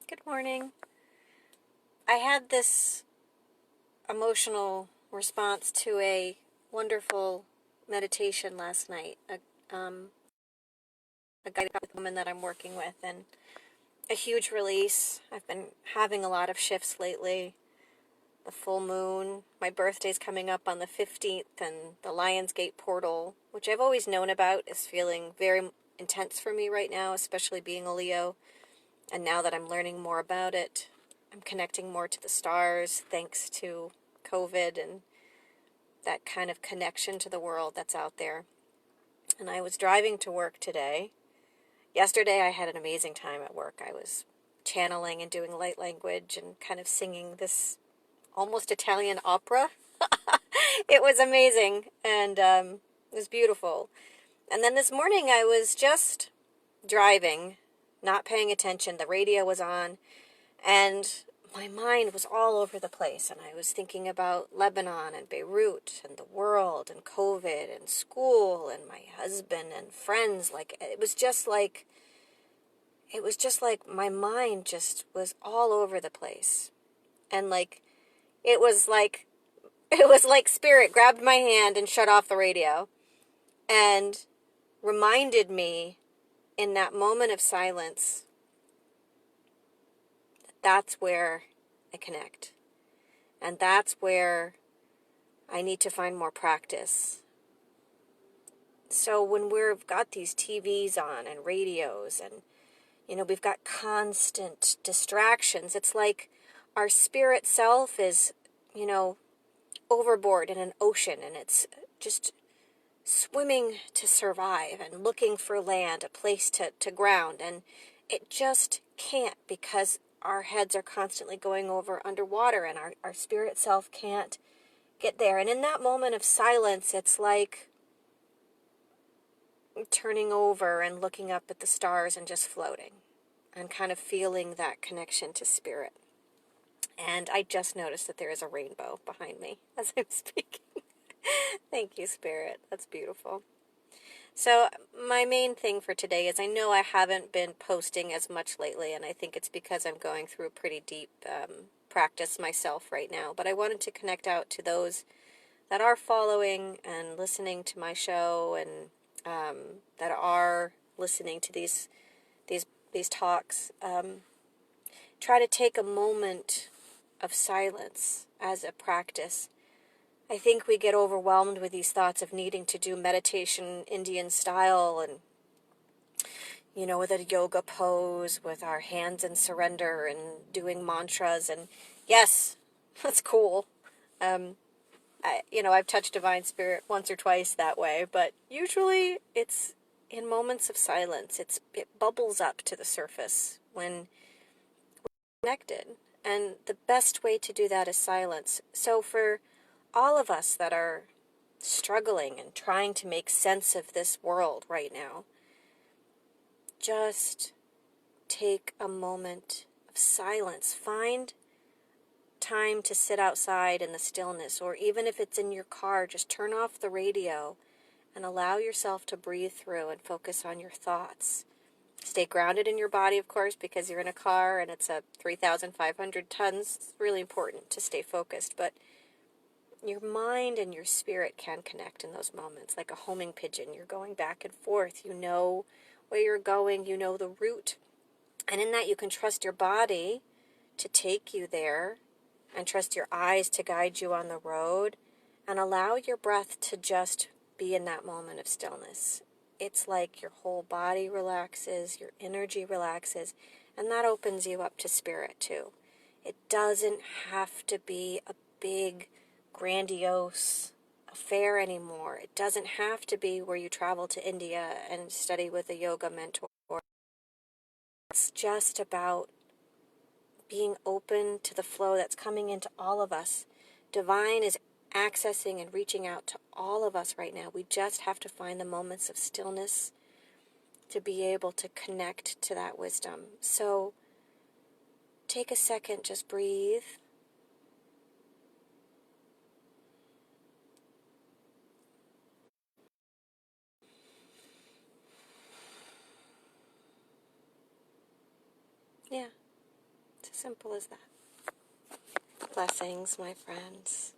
Good morning. I had this emotional response to a wonderful meditation last night. A guided woman that I'm working with, and a huge release. I've been having a lot of shifts lately. The full moon, my birthday's coming up on the 15th, and the lionsgate portal, which I've always known about, is feeling very intense for me right now, especially being a Leo. And now that I'm learning more about it, I'm connecting more to the stars thanks to COVID and that kind of connection to the world that's out there. And I was driving to work today. Yesterday I had an amazing time at work. I was channeling and doing light language and kind of singing this almost Italian opera. It was amazing, and it was beautiful. And then this morning I was just driving, not paying attention. The radio was on, and my mind was all over the place. And I was thinking about Lebanon and Beirut and the world and COVID and school and my husband and friends. It was just like my mind just was all over the place. And it was like, it was like spirit grabbed my hand and shut off the radio and reminded me in that moment of silence, that's where I connect. And that's where I need to find more practice. So when we've got these TVs on and radios and, we've got constant distractions, it's like our spirit self is, overboard in an ocean, and it's just swimming to survive and looking for land, a place to ground. And it just can't, because our heads are constantly going over underwater, and our spirit self can't get there. And in that moment of silence, it's like turning over and looking up at the stars and just floating and kind of feeling that connection to spirit. And I just noticed that there is a rainbow behind me as I'm speaking. Thank you, Spirit. That's beautiful. So my main thing for today is, I know I haven't been posting as much lately, and I think it's because I'm going through a pretty deep practice myself right now. But I wanted to connect out to those that are following and listening to my show, and that are listening to these talks. Try to take a moment of silence as a practice. I think we get overwhelmed with these thoughts of needing to do meditation Indian style, and with a yoga pose with our hands in surrender and doing mantras. And yes, that's cool. I've touched Divine Spirit once or twice that way, but usually it's in moments of silence. It bubbles up to the surface when we're connected. And the best way to do that is silence. So for all of us that are struggling and trying to make sense of this world right now, just take a moment of silence. Find time to sit outside in the stillness, or even if it's in your car, just turn off the radio and allow yourself to breathe through and focus on your thoughts. Stay grounded in your body, of course, because you're in a car and it's a 3,500 tons. It's really important to stay focused, but your mind and your spirit can connect in those moments. Like a homing pigeon, you're going back and forth. You know where you're going, you know the route. And in that, you can trust your body to take you there, and trust your eyes to guide you on the road, and allow your breath to just be in that moment of stillness. It's like your whole body relaxes, your energy relaxes, and that opens you up to spirit too. It doesn't have to be a big, grandiose affair anymore. It doesn't have to be where you travel to India and study with a yoga mentor. It's just about being open to the flow that's coming into all of us. Divine is accessing and reaching out to all of us right now. We just have to find the moments of stillness to be able to connect to that wisdom. So take a second, just breathe. Yeah. It's as simple as that. Blessings, my friends.